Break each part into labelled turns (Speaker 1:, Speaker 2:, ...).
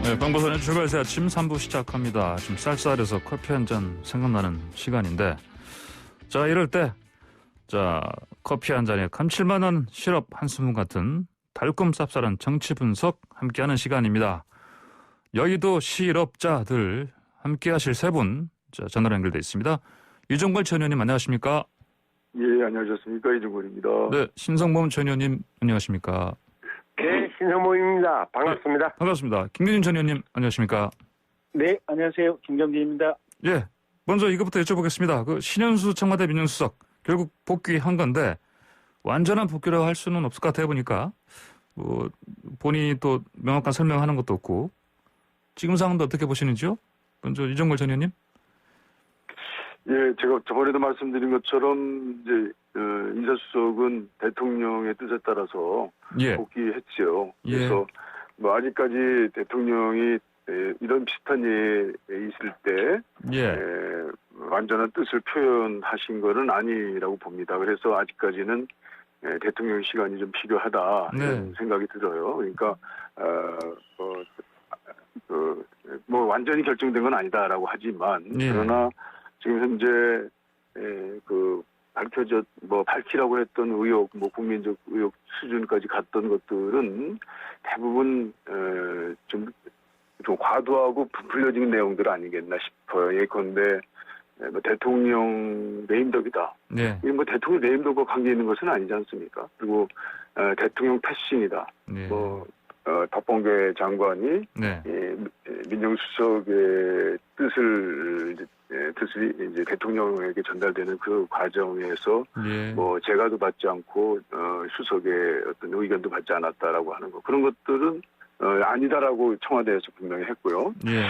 Speaker 1: 네, 방법선의 출발새 아침 3부 시작합니다. 좀 쌀쌀해서 커피 한 잔 생각나는 시간인데, 자, 이럴 때, 자, 커피 한 잔에 감칠맛난 시럽 한 스푼 같은 달콤 쌉쌀한 정치 분석 함께하는 시간입니다. 여의도 시럽자들 함께하실 세 분, 자, 전화로 연결돼 있습니다. 유정걸 전 의원님 안녕하십니까?
Speaker 2: 예, 안녕하셨습니까? 이정걸입니다.
Speaker 1: 네, 신성범 전 의원님 안녕하십니까?
Speaker 3: 네, 신성범입니다. 반갑습니다.
Speaker 1: 반갑습니다. 김경진 전 의원님 안녕하십니까?
Speaker 4: 네, 안녕하세요. 김경진입니다.
Speaker 1: 예, 먼저 이것부터 여쭤보겠습니다. 그 신현수 청와대 민정수석 결국 복귀한 건데 완전한 복귀라고 할 수는 없을 것 같아요 보니까 뭐 본인이 또 명확한 설명하는 것도 없고 지금 상황도 어떻게 보시는지요? 먼저 이정걸 전 의원님.
Speaker 2: 예, 제가 저번에도 말씀드린 것처럼 이제 인사수석은 대통령의 뜻에 따라서
Speaker 1: 예.
Speaker 2: 복귀했죠.
Speaker 1: 예.
Speaker 2: 그래서 뭐 아직까지 대통령이 이런 비슷한 일에 있을 때
Speaker 1: 예.
Speaker 2: 완전한 뜻을 표현하신 것은 아니라고 봅니다. 그래서 아직까지는 대통령 시간이 좀 필요하다 이런
Speaker 1: 네.
Speaker 2: 생각이 들어요. 그러니까 뭐 완전히 결정된 건 아니다라고 하지만
Speaker 1: 예.
Speaker 2: 그러나 지금 현재 밝히라고 했던 의혹, 뭐 국민적 의혹 수준까지 갔던 것들은 대부분 좀 과도하고 부풀려진 내용들 아니겠나 싶어요. 예컨대 뭐 대통령 내임덕이다.
Speaker 1: 네.
Speaker 2: 이게 뭐 대통령 내임덕과 관계 있는 것은 아니지 않습니까? 그리고 대통령 패싱이다.
Speaker 1: 네.
Speaker 2: 박범계 장관이
Speaker 1: 네.
Speaker 2: 민정수석의 뜻이 이제 대통령에게 전달되는 그 과정에서
Speaker 1: 예.
Speaker 2: 뭐 제가도 받지 않고 수석의 어떤 의견도 받지 않았다라고 하는 거 그런 것들은 아니다라고 청와대에서 분명히 했고요.
Speaker 1: 예.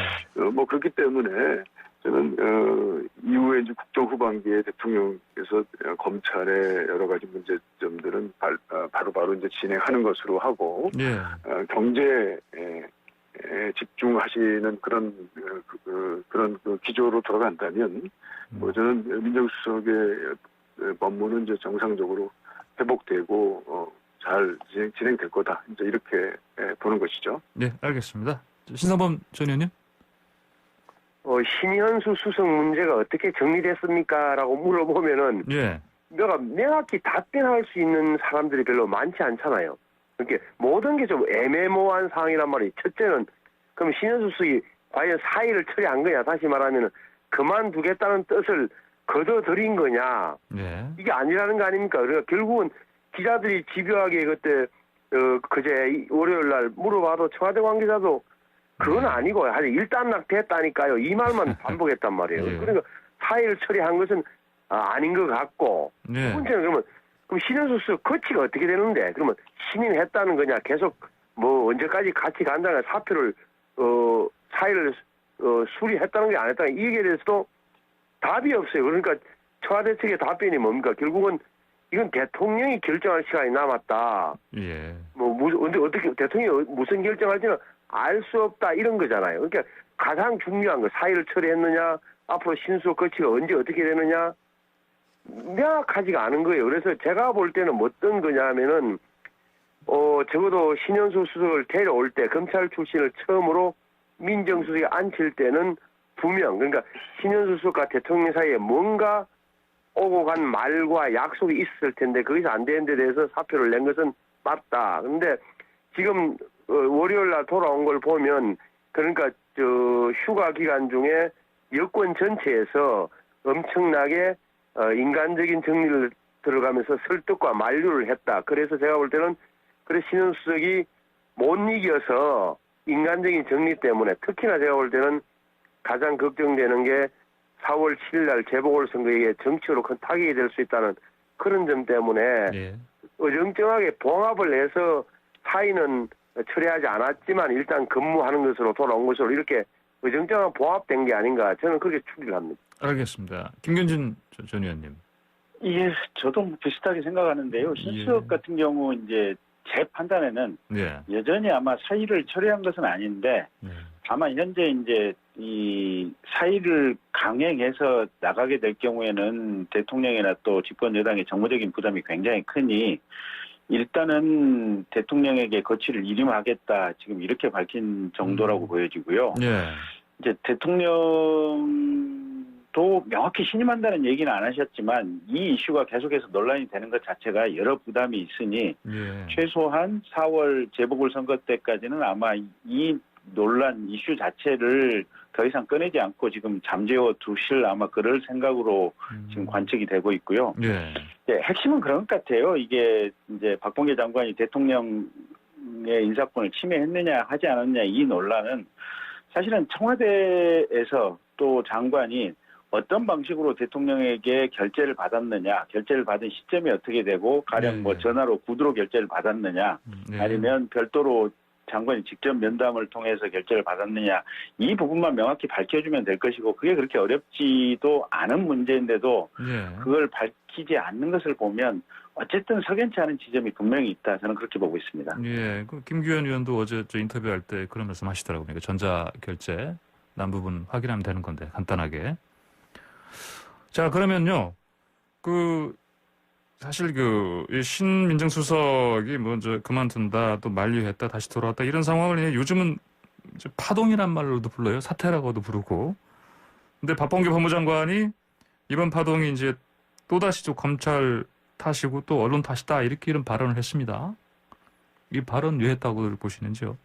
Speaker 2: 뭐 그렇기 때문에 저는 이후에 이제 국정 후반기에 대통령께서 검찰의 여러 가지 문제점들은 바로바로 이제 진행하는 것으로 하고
Speaker 1: 예.
Speaker 2: 경제에 집중하시는 그런 기조로 돌아간다면 뭐 저는 민정수석의 업무는 이제 정상적으로 회복되고 잘 진행될 거다. 이제 이렇게 보는 것이죠.
Speaker 1: 네, 알겠습니다. 신성범 전 의원님.
Speaker 3: 신현수 수석 문제가 어떻게 정리됐습니까? 라고 물어보면은
Speaker 1: 예.
Speaker 3: 내가 명확히 답변할 수 있는 사람들이 별로 많지 않잖아요. 그러니까 모든 게 좀 애매모호한 상황이란 말이에요. 첫째는 그럼 신현수 수석이 과연 사의를 처리한 거냐? 다시 말하면은 그만두겠다는 뜻을 거둬들인 거냐?
Speaker 1: 예.
Speaker 3: 이게 아니라는 거 아닙니까? 그러니까 결국은 기자들이 집요하게 그때 그제 월요일 날 물어봐도 청와대 관계자도 그건 아니고 아주 일단락됐다니까요. 이 말만 반복했단 말이에요.
Speaker 1: 예.
Speaker 3: 그러니까 사의를 처리한 것은 아닌 것 같고
Speaker 1: 예.
Speaker 3: 두 번째는 그럼 신현수 수석 거치가 어떻게 되는데 그러면 신임했다는 거냐? 계속 뭐 언제까지 같이 간다는 사표를 사의를 수리했다는 게 안 했다는 이에 대해서도 답이 없어요. 그러니까 청와대 측의 답변이 뭡니까? 결국은 이건 대통령이 결정할 시간이 남았다.
Speaker 1: 예.
Speaker 3: 어떻게 대통령이 무슨 결정할지는 알 수 없다 이런 거잖아요. 그러니까 가장 중요한 거 사의를 처리했느냐, 앞으로 신수석 거치가 언제 어떻게 되느냐 명확하지가 않은 거예요. 그래서 제가 볼 때는 어떤 거냐면은 적어도 신현수 수석을 데려올 때 검찰 출신을 처음으로 민정수석에 앉힐 때는 분명 그러니까 신현수 수석과 대통령 사이에 뭔가 오고 간 말과 약속이 있을 텐데 거기서 안 되는 데 대해서 사표를 낸 것은 맞다. 그런데 지금 월요일 날 돌아온 걸 보면 그러니까 휴가 기간 중에 여권 전체에서 엄청나게 인간적인 정리를 들어가면서 설득과 만류를 했다. 그래서 제가 볼 때는 신현수 수석이 못 이겨서 인간적인 정리 때문에 특히나 제가 볼 때는 가장 걱정되는 게 4월 7일 날 재보궐선거에 정치로 큰 타격이 될 수 있다는 그런 점 때문에
Speaker 1: 예.
Speaker 3: 어정쩡하게 봉합을 해서 사의는 처리하지 않았지만 일단 근무하는 것으로 돌아온 것으로 이렇게 어정쩡한 봉합된 게 아닌가 저는 그렇게 추리를 합니다.
Speaker 1: 알겠습니다. 김경진 전 의원님.
Speaker 4: 이게 저도 비슷하게 생각하는데요. 신수석 같은 경우 이제 제 판단에는
Speaker 1: 예.
Speaker 4: 여전히 아마 사의를 처리한 것은 아닌데
Speaker 1: 예.
Speaker 4: 아마 현재 이제 이 사의를 강행해서 나가게 될 경우에는 대통령이나 또 집권 여당의 정무적인 부담이 굉장히 크니 일단은 대통령에게 거취를 일임하겠다 지금 이렇게 밝힌 정도라고 보여지고요.
Speaker 1: 예.
Speaker 4: 이제 대통령도 명확히 신임한다는 얘기는 안 하셨지만 이 이슈가 계속해서 논란이 되는 것 자체가 여러 부담이 있으니
Speaker 1: 예.
Speaker 4: 최소한 4월 재보궐선거 때까지는 아마 이 논란 이슈 자체를 더 이상 꺼내지 않고 지금 잠재워 두실 아마 그럴 생각으로 지금 관측이 되고 있고요.
Speaker 1: 예.
Speaker 4: 예, 핵심은 그런 것 같아요. 이게 이제 박범계 장관이 대통령의 인사권을 침해했느냐 하지 않았느냐 이 논란은 사실은 청와대에서 또 장관이 어떤 방식으로 대통령에게 결재를 받았느냐, 결재를 받은 시점이 어떻게 되고 가령 뭐 전화로 구두로 결재를 받았느냐,
Speaker 1: 예.
Speaker 4: 아니면 별도로 장관이 직접 면담을 통해서 결재를 받았느냐 이 부분만 명확히 밝혀주면 될 것이고 그게 그렇게 어렵지도 않은 문제인데도
Speaker 1: 예.
Speaker 4: 그걸 밝히지 않는 것을 보면 어쨌든 석연치 않은 지점이 분명히 있다. 저는 그렇게 보고 있습니다.
Speaker 1: 예. 그 김규현 의원도 어제 저 인터뷰할 때 그런 말씀 하시더라고요. 그러니까 전자 결제 난 부분 확인하면 되는 건데 간단하게. 자, 그러면요. 사실 이 신민정수석이 먼저 그만둔다, 또 만류했다, 다시 돌아왔다 이런 상황을 요즘은 이제 파동이란 말로도 불러요. 사태라고도 부르고. 근데 박범계 법무장관이 이번 파동이 이제 또다시 좀 검찰 탓이고 또 언론 탓이다 이렇게 이런 발언을 했습니다. 이 발언 왜 했다고 보시는지요?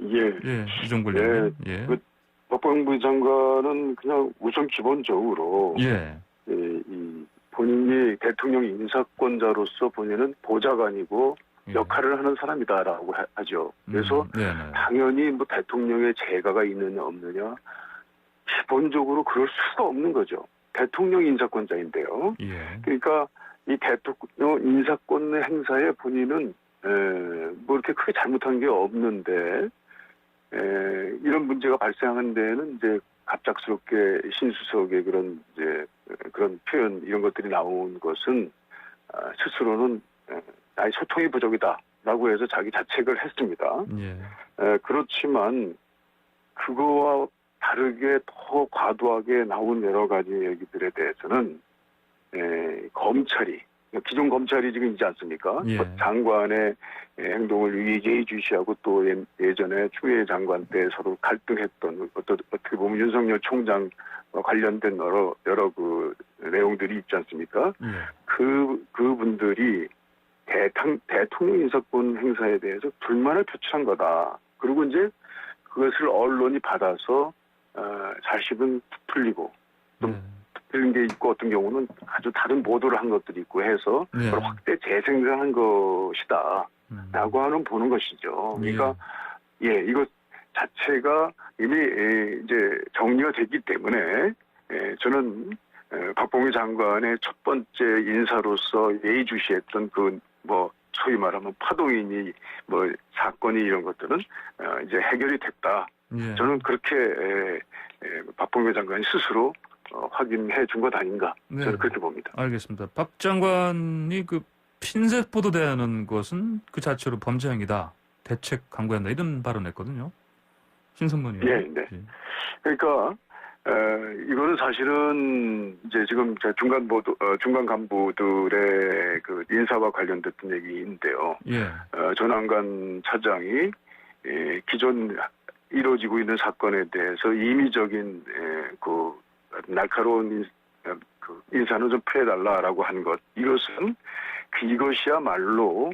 Speaker 2: 예.
Speaker 1: 이종걸
Speaker 2: 예.
Speaker 1: 의원님. 예.
Speaker 2: 박범계 장관은 그냥 우선 기본적으로
Speaker 1: 예.
Speaker 2: 이 본인이 대통령 인사권자로서 본인은 보좌관이고
Speaker 1: 예.
Speaker 2: 역할을 하는 사람이다라고 하죠. 그래서 당연히 뭐 대통령의 재가가 있느냐 없느냐 기본적으로 그럴 수가 없는 거죠. 대통령 인사권자인데요.
Speaker 1: 예.
Speaker 2: 그러니까 이 대통령 인사권 행사에 본인은 뭐 이렇게 크게 잘못한 게 없는데 이런 문제가 발생한 데에는 이제 갑작스럽게 신수석의 그런 표현 이런 것들이 나온 것은 스스로는 나의 소통이 부족이다라고 해서 자기 자책을 했습니다.
Speaker 1: 예.
Speaker 2: 그렇지만 그거와 다르게 더 과도하게 나온 여러 가지 얘기들에 대해서는 검찰이 기존 검찰이 지금 있지 않습니까?
Speaker 1: 예.
Speaker 2: 장관의 행동을 예의주시하고 또 예전에 추미애 장관 때 서로 갈등했던 어떻게 보면 윤석열 총장과 관련된 여러 그 내용들이 있지 않습니까?
Speaker 1: 예.
Speaker 2: 그분들이 대통령 인사권 행사에 대해서 불만을 표출한 거다. 그리고 이제 그것을 언론이 받아서 사실은 풀리고 또 틀린 게 있고 어떤 경우는 아주 다른 보도를 한 것들이 있고 해서 그걸 확대 재생산한 것이다 라고 하는 보는 것이죠. 그러니까 이것 자체가 이미 이제 정리가 됐기 때문에 저는 박범계 장관의 첫 번째 인사로서 예의주시했던 소위 말하면 파동이니 사건이 이런 것들은 이제 해결이 됐다.
Speaker 1: 예.
Speaker 2: 저는 그렇게 박범계 장관이 스스로 확인해 준 것 아닌가 저는 그렇게 봅니다.
Speaker 1: 알겠습니다. 박 장관이 핀셋 보도되는 것은 그 자체로 범죄 행위다. 대책 강구한다. 이런 발언했거든요. 신성문 의원.
Speaker 2: 네. 그러니까 이거는 사실은 이제 지금 중간 간부들의 그 인사와 관련됐던 얘기인데요.
Speaker 1: 예.
Speaker 2: 전환관 차장이 기존 이루어지고 있는 사건에 대해서 임의적인 날카로운 인사는 좀 피해달라라고 한 것. 이것이야말로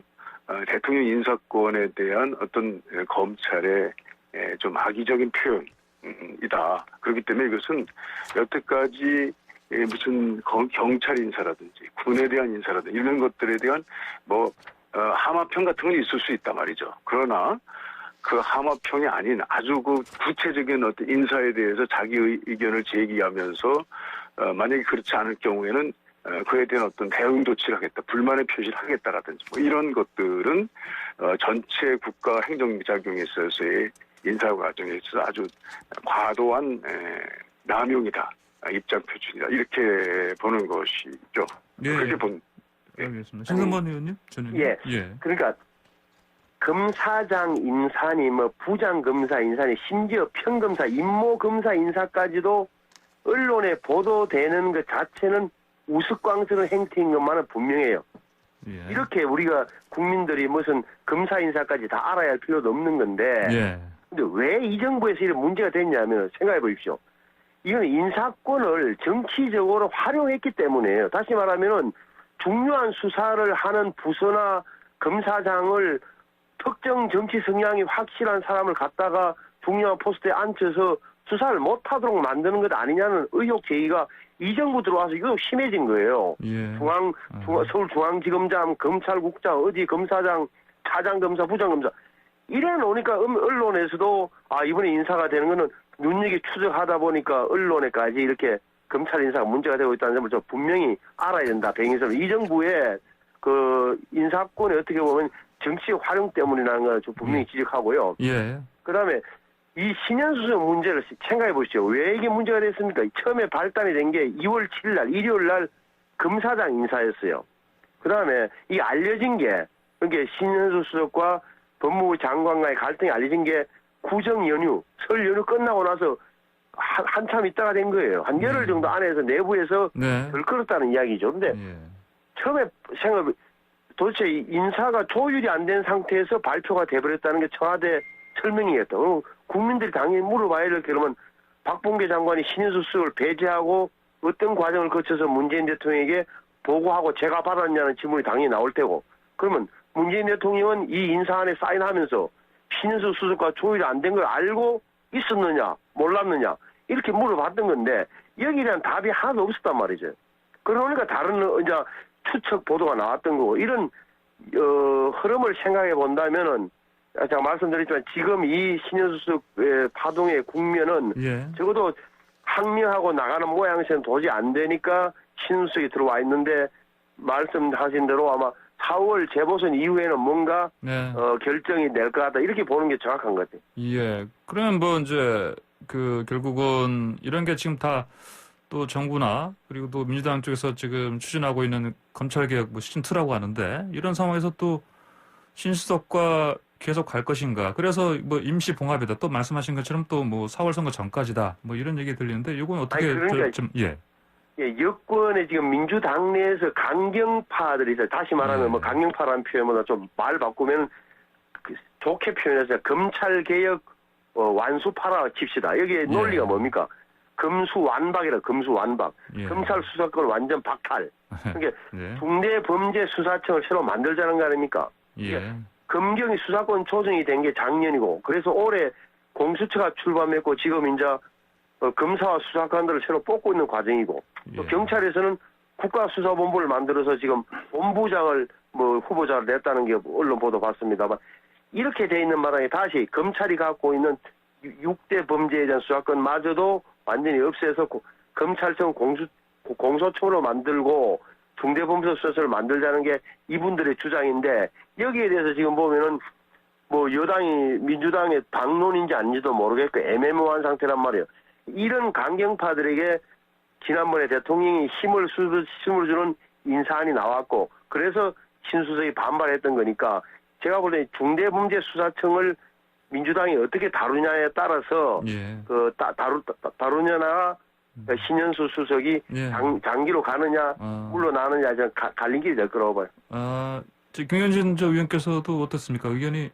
Speaker 2: 대통령 인사권에 대한 어떤 검찰의 좀 악의적인 표현이다. 그렇기 때문에 이것은 여태까지 무슨 경찰 인사라든지 군에 대한 인사라든지 이런 것들에 대한 하마평 같은 건 있을 수 있단 말이죠. 그러나 그 하마평이 아닌 아주 구체적인 어떤 인사에 대해서 자기 의견을 제기하면서 만약에 그렇지 않을 경우에는 그에 대한 어떤 대응 조치를 하겠다, 불만의 표시를 하겠다라든지 이런 것들은 전체 국가 행정작용에 있어서의 인사 과정에 있어서 아주 과도한 남용이다, 입장 표출이다 이렇게 보는 것이죠. 그렇게
Speaker 1: 알겠습니다. 신성문 의원님, 저는
Speaker 3: 그러니까 검사장 인사니 부장검사 인사니 심지어 평검사 임모검사 인사까지도 언론에 보도되는 것 자체는 우스꽝스러운 행태인 것만은 분명해요.
Speaker 1: 예.
Speaker 3: 이렇게 우리가 국민들이 무슨 검사 인사까지 다 알아야 할 필요도 없는 건데
Speaker 1: 예.
Speaker 3: 근데 왜 이 정부에서 이런 문제가 됐냐면 생각해 보십시오. 이건 인사권을 정치적으로 활용했기 때문에요. 다시 말하면은 중요한 수사를 하는 부서나 검사장을 특정 정치 성향이 확실한 사람을 갖다가 중요한 포스트에 앉혀서 수사를 못하도록 만드는 것 아니냐는 의혹 제기가 이 정부 들어와서 이거 심해진 거예요.
Speaker 1: 예.
Speaker 3: 서울중앙지검장, 검찰국장, 어디 검사장, 차장검사, 부장검사 이래 놓으니까 언론에서도 이번에 인사가 되는 거는 눈여겨 추적하다 보니까 언론에까지 이렇게 검찰 인사가 문제가 되고 있다는 점을 좀 분명히 알아야 된다. 백인선 이 정부의 그 인사권에 어떻게 보면 정치 활용 때문이라는 걸 좀 분명히 지적하고요.
Speaker 1: 예.
Speaker 3: 그다음에 이 신현수석 문제를 생각해 보시죠. 왜 이게 문제가 됐습니까? 처음에 발단이 된 게 2월 7일 날 일요일 날 검사장 인사였어요. 그다음에 이 알려진 게 그러니까 신현수 수석과 법무부 장관과의 갈등이 알려진 게 구정 연휴, 설 연휴 끝나고 나서 한참 있다가 된 거예요. 한 열흘 정도 안에서 내부에서
Speaker 1: 네.
Speaker 3: 들끓었다는 이야기죠. 근데
Speaker 1: 예.
Speaker 3: 처음에 도대체 인사가 조율이 안 된 상태에서 발표가 돼버렸다는 게 청와대 설명이었다. 국민들이 당연히 물어봐야 될 게 그러면 박봉계 장관이 신현수 수석을 배제하고 어떤 과정을 거쳐서 문재인 대통령에게 보고하고 제가 받았냐는 질문이 당연히 나올 테고 그러면 문재인 대통령은 이 인사안에 사인하면서 신현수 수석과 조율이 안 된 걸 알고 있었느냐 몰랐느냐 이렇게 물어봤던 건데 여기에 대한 답이 하나도 없었단 말이죠. 그러니까 다른 이제 추측 보도가 나왔던 거고 이런 흐름을 생각해 본다면은 제가 말씀드렸지만 지금 이 신현수 수석의 파동의 국면은
Speaker 1: 예.
Speaker 3: 적어도 항명하고 나가는 모양새는 도저히 안 되니까 신현수 수석이 들어와 있는데 말씀하신 대로 아마 4월 재보선 이후에는 뭔가
Speaker 1: 네.
Speaker 3: 결정이 낼 것 같다 이렇게 보는 게 정확한 것 같아요.
Speaker 1: 예. 그러면 뭐 이제 그 결국은 이런 게 지금 다 또 정부나 그리고 또 민주당 쪽에서 지금 추진하고 있는 검찰개혁 뭐 시즌2라고 하는데 이런 상황에서 또 신수석과 계속 갈 것인가. 그래서 뭐 임시 봉합이다. 또 말씀하신 것처럼 또 뭐 4월 선거 전까지다. 뭐 이런 얘기 들리는데 이건 어떻게
Speaker 3: 그러니까
Speaker 1: 예.
Speaker 3: 예, 여권에 지금 민주당 내에서 강경파들이 있어요. 다시 말하면
Speaker 1: 네.
Speaker 3: 뭐 강경파라는 표현보다 좀 말 바꾸면 좋게 표현해서 검찰개혁 완수파라 칩시다. 여기에 논리가 뭡니까? 금수완박이라 금수완박.
Speaker 1: 예.
Speaker 3: 검찰 수사권 완전 박탈. 그러니까
Speaker 1: 예.
Speaker 3: 중대범죄수사청을 새로 만들자는 거 아닙니까?
Speaker 1: 예.
Speaker 3: 검경이 수사권 조정이 된 게 작년이고 그래서 올해 공수처가 출범했고 지금 이제 검사와 수사관들을 새로 뽑고 있는 과정이고 또
Speaker 1: 예.
Speaker 3: 경찰에서는 국가수사본부를 만들어서 지금 본부장을 뭐 후보자를 냈다는 게 언론 보도 봤습니다만 이렇게 돼 있는 마당에 다시 검찰이 갖고 있는 6대 범죄에 대한 수사권마저도 완전히 없애서 검찰청 공소청으로 만들고 중대범죄수사처를 만들자는 게 이분들의 주장인데 여기에 대해서 지금 보면은 뭐 여당이 민주당의 당론인지 아닌지도 모르겠고 애매모호한 상태란 말이에요. 이런 강경파들에게 지난번에 대통령이 힘을 주는 인사안이 나왔고 그래서 신수석이 반발했던 거니까 제가 볼 때 중대범죄수사청을 민주당이 어떻게 다루냐에 따라서
Speaker 1: 예.
Speaker 3: 다루냐나 신현수 수석이
Speaker 1: 예.
Speaker 3: 장기로 가느냐 물러나느냐 좀 갈린 길이 될 거라고 봐요.
Speaker 1: 김현진 의원께서도 어떻습니까? 의견이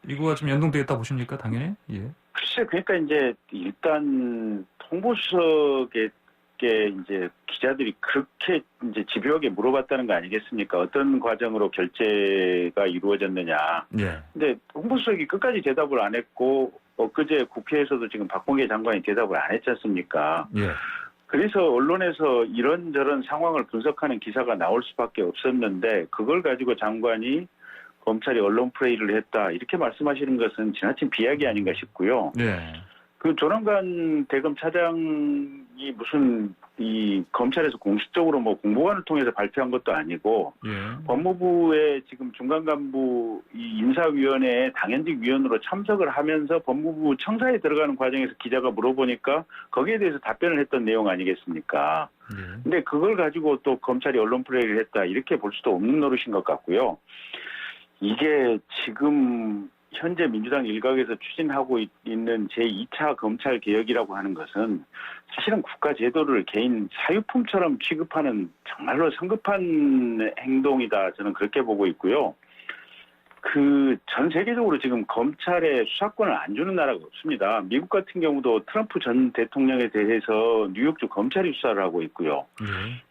Speaker 1: 이거와 좀 연동되어 보십니까? 당연히. 예.
Speaker 4: 글쎄, 그러니까 이제 일단 홍보수석에게 이제 기자들이 그렇게 이제 집요하게 물어봤다는 거 아니겠습니까? 어떤 과정으로 결재가 이루어졌느냐.
Speaker 1: 예.
Speaker 4: 근데 홍보수석이 끝까지 대답을 안 했고 엊그제 국회에서도 지금 박봉계 장관이 대답을 안 했지 않습니까?
Speaker 1: 예.
Speaker 4: 그래서 언론에서 이런저런 상황을 분석하는 기사가 나올 수밖에 없었는데 그걸 가지고 장관이 검찰이 언론 플레이를 했다 이렇게 말씀하시는 것은 지나친 비약이 아닌가 싶고요.
Speaker 1: 예.
Speaker 4: 그 조남관 대검 차장이 무슨 이 검찰에서 공식적으로 뭐 공보관을 통해서 발표한 것도 아니고
Speaker 1: 예.
Speaker 4: 법무부의 지금 중간 간부 이 인사위원회에 당연직 위원으로 참석을 하면서 법무부 청사에 들어가는 과정에서 기자가 물어보니까 거기에 대해서 답변을 했던 내용 아니겠습니까?
Speaker 1: 예.
Speaker 4: 근데 그걸 가지고 또 검찰이 언론 플레이를 했다 이렇게 볼 수도 없는 노릇인 것 같고요. 이게 지금 현재 민주당 일각에서 추진하고 있는 제2차 검찰 개혁이라고 하는 것은 사실은 국가 제도를 개인 사유품처럼 취급하는 정말로 성급한 행동이다. 저는 그렇게 보고 있고요. 전 세계적으로 지금 검찰에 수사권을 안 주는 나라가 없습니다. 미국 같은 경우도 트럼프 전 대통령에 대해서 뉴욕주 검찰이 수사를 하고 있고요.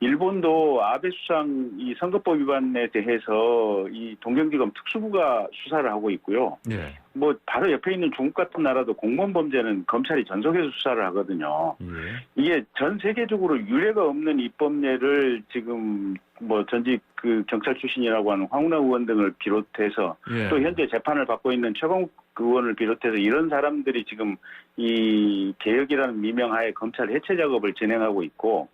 Speaker 4: 일본도 아베 수상 이 선거법 위반에 대해서 이 동경지검 특수부가 수사를 하고 있고요.
Speaker 1: 예.
Speaker 4: 뭐 바로 옆에 있는 중국 같은 나라도 공무원 범죄는 검찰이 전속해서 수사를 하거든요.
Speaker 1: 예.
Speaker 4: 이게 전 세계적으로 유례가 없는 입법례를 지금 뭐 전직 경찰 출신이라고 하는 황운하 의원 등을 비롯해서
Speaker 1: 예.
Speaker 4: 또 현재 재판을 받고 있는 최강욱 의원을 비롯해서 이런 사람들이 지금 이 개혁이라는 미명하에 검찰 해체 작업을 진행하고 있고,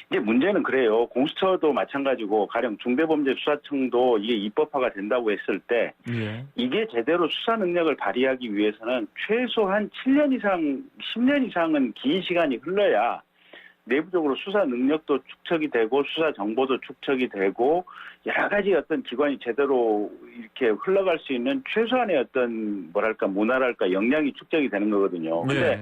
Speaker 4: 이제 문제는 그래요. 공수처도 마찬가지고 가령 중대범죄수사청도 이게 입법화가 된다고 했을 때
Speaker 1: 예.
Speaker 4: 이게 제대로 수사 능력을 발휘하기 위해서는 최소한 7년 이상, 10년 이상은 긴 시간이 흘러야 내부적으로 수사 능력도 축적이 되고 수사 정보도 축적이 되고 여러 가지 어떤 기관이 제대로 이렇게 흘러갈 수 있는 최소한의 어떤 뭐랄까 문화랄까 역량이 축적이 되는 거거든요. 근데
Speaker 1: 예.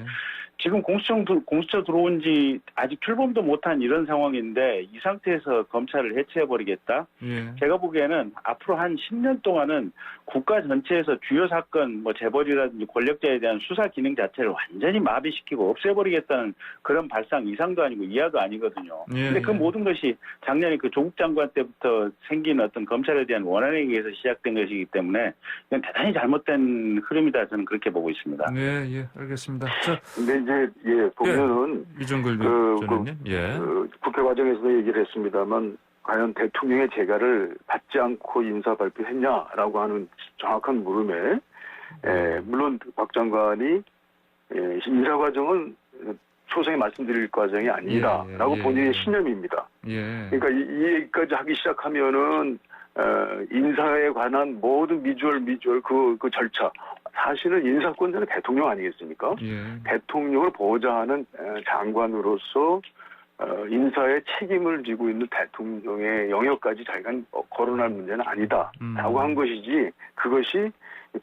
Speaker 4: 지금 공수처 들어온 지 아직 출범도 못한 이런 상황인데 이 상태에서 검찰을 해체해버리겠다?
Speaker 1: 예.
Speaker 4: 제가 보기에는 앞으로 한 10년 동안은 국가 전체에서 주요 사건, 뭐 재벌이라든지 권력자에 대한 수사 기능 자체를 완전히 마비시키고 없애버리겠다는 그런 발상 이상도 아니고 이하도 아니거든요.
Speaker 1: 예.
Speaker 4: 근데 그 모든 것이 작년에 조국 장관 때부터 생긴 어떤 검찰에 대한 원한에 의해서 시작된 것이기 때문에 이건 대단히 잘못된 흐름이다. 저는 그렇게 보고 있습니다.
Speaker 1: 예, 예, 알겠습니다. 자,
Speaker 2: 근데 이제 보면은
Speaker 1: 이종걸 전원님, 예,
Speaker 2: 국회 과정에서도 얘기를 했습니다만 과연 대통령의 재가를 받지 않고 인사 발표했냐라고 하는 정확한 물음에 물론 박 장관이 인사 과정은 초성에 말씀드릴 과정이 아니다라고
Speaker 1: 예.
Speaker 2: 본인의 신념입니다.
Speaker 1: 예,
Speaker 2: 그러니까 이 얘기까지 하기 시작하면은 인사에 관한 모든 미주얼 그 절차 사실은 인사권자는 대통령 아니겠습니까?
Speaker 1: 예,
Speaker 2: 대통령을 보좌하는 장관으로서 인사에 책임을 지고 있는 대통령의 영역까지 자기가 거론할 문제는 아니다라고 한 것이지 그것이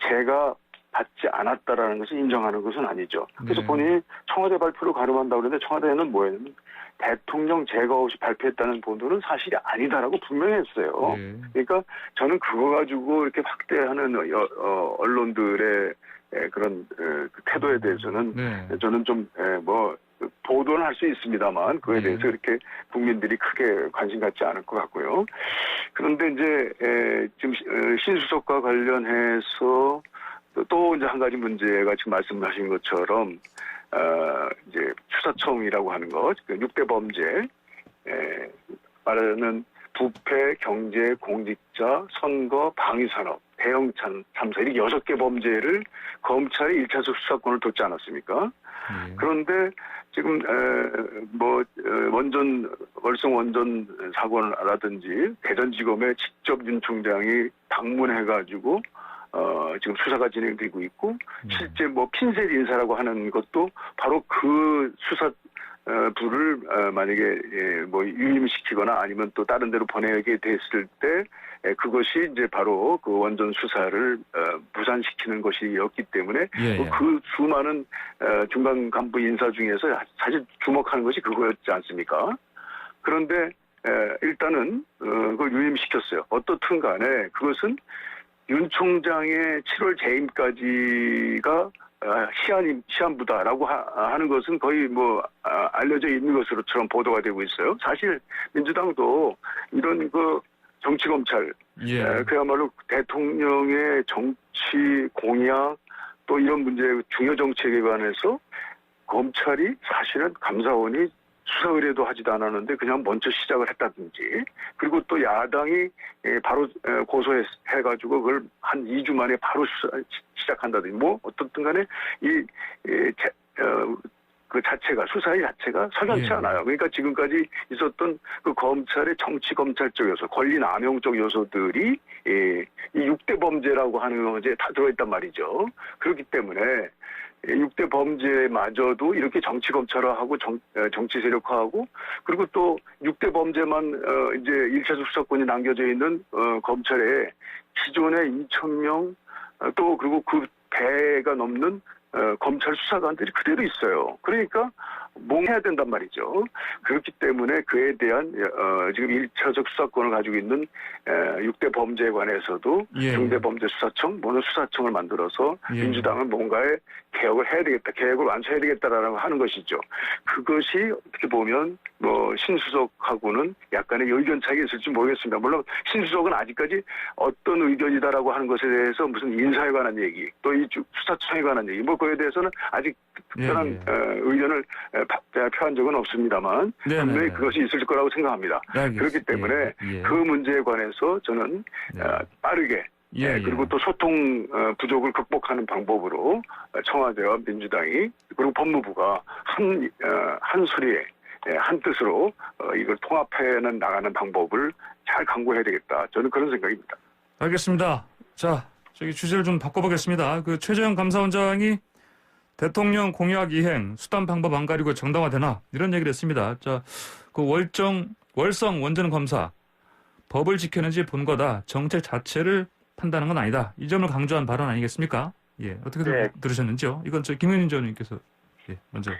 Speaker 2: 제가 받지 않았다라는 것을 인정하는 것은 아니죠. 그래서
Speaker 1: 네.
Speaker 2: 본인이 청와대 발표를 가름한다고 그러는데 청와대는 뭐였냐면 대통령 제가 없이 발표했다는 보도는 사실이 아니다라고 분명히 했어요.
Speaker 1: 예.
Speaker 2: 그러니까 저는 그거 가지고 이렇게 확대하는 언론들의 그런 태도에 대해서는
Speaker 1: 네.
Speaker 2: 저는 좀 보도는 할 수 있습니다만 그에
Speaker 1: 네.
Speaker 2: 대해서 이렇게 국민들이 크게 관심 갖지 않을 것 같고요. 그런데 이제 지금 신수석과 관련해서 또 이제 한 가지 문제가 지금 말씀하신 것처럼 이제 수사청이라고 하는 것, 6대 범죄, 말하는 부패, 경제, 공직자, 선거, 방위산업, 대형 참사 이렇게 6개 범죄를 검찰이 1차 수사권을 뒀지 않았습니까?
Speaker 1: 예.
Speaker 2: 그런데 지금 월성 원전 사고라든지 대전지검에 직접 윤 총장이 방문해가지고 지금 수사가 진행되고 있고 실제 핀셋 인사라고 하는 것도 바로 그 수사 부를 만약에 유임시키거나 아니면 또 다른 데로 보내게 됐을 때 그것이 이제 바로 그 원전 수사를 무산시키는 것이었기 때문에
Speaker 1: 예.
Speaker 2: 그 수많은 중간 간부 인사 중에서 사실 주목하는 것이 그거였지 않습니까? 그런데 일단은 그걸 유임시켰어요. 어떻든 간에 그것은 윤 총장의 7월 재임까지가 시한부다라고 하는 것은 거의 알려져 있는 것으로처럼 보도가 되고 있어요. 사실 민주당도 이런 정치검찰,
Speaker 1: 예.
Speaker 2: 그야말로 대통령의 정치 공약 또 이런 문제 중요 정책에 관해서 검찰이 사실은 감사원이 수사 의뢰도 하지도 않았는데 그냥 먼저 시작을 했다든지 그리고 또 야당이 바로 고소해가지고 그걸 한 2주 만에 바로 시작한다든지 어떻든 간에 그 자체가 수사의 자체가 석연치
Speaker 1: 예.
Speaker 2: 않아요. 그러니까 지금까지 있었던 그 검찰의 정치 검찰적 요소, 권리 남용적 요소들이 이 6대 범죄라고 하는 것에 다 들어있단 말이죠. 그렇기 때문에 6대 범죄마저도 이렇게 정치 검찰화하고 정치 세력화하고 그리고 또 6대 범죄만 이제 1차적 수사권이 남겨져 있는 검찰에 기존에 2,000명 또 그리고 그 배가 넘는 검찰 수사관들이 그대로 있어요. 그러니까 몽해야 된단 말이죠. 그렇기 때문에 그에 대한 지금 1차적 수사권을 가지고 있는 6대 범죄에 관해서도
Speaker 1: 예.
Speaker 2: 중대범죄수사청, 모노수사청을 만들어서
Speaker 1: 예.
Speaker 2: 민주당은 뭔가의 개혁을 해야 되겠다, 개혁을 완수해야 되겠다라고 하는 것이죠. 그것이 어떻게 보면 뭐 신수석하고는 약간의 의견 차이가 있을지 모르겠습니다. 물론 신수석은 아직까지 어떤 의견이다라고 하는 것에 대해서 무슨 인사에 관한 얘기, 또 이 수사청에 관한 얘기, 뭐 그에 대해서는 아직 특별한 의견을 표한 적은 없습니다만 분명히 그것이 있을 거라고 생각합니다. 그렇기 때문에 그 문제에 관해서 저는 빠르게 그리고 또 소통 부족을 극복하는 방법으로 청와대와 민주당이 그리고 법무부가 한 소리에 한 뜻으로 이걸 통합해 나가는 방법을 잘 강구해야 되겠다. 저는 그런 생각입니다.
Speaker 1: 알겠습니다. 자, 저기 주제를 좀 바꿔보겠습니다. 그 최재형 감사원장이 대통령 공약 이행, 수단 방법 안 가리고 정당화되나 이런 얘기를 했습니다. 자, 그 월성 원전 검사 법을 지켜내지 본 거다. 정책 자체를 판단한 건 아니다. 이 점을 강조한 발언 아니겠습니까? 예, 어떻게 들으셨는지요? 이건 저 김현인 전 의원님께서 먼저.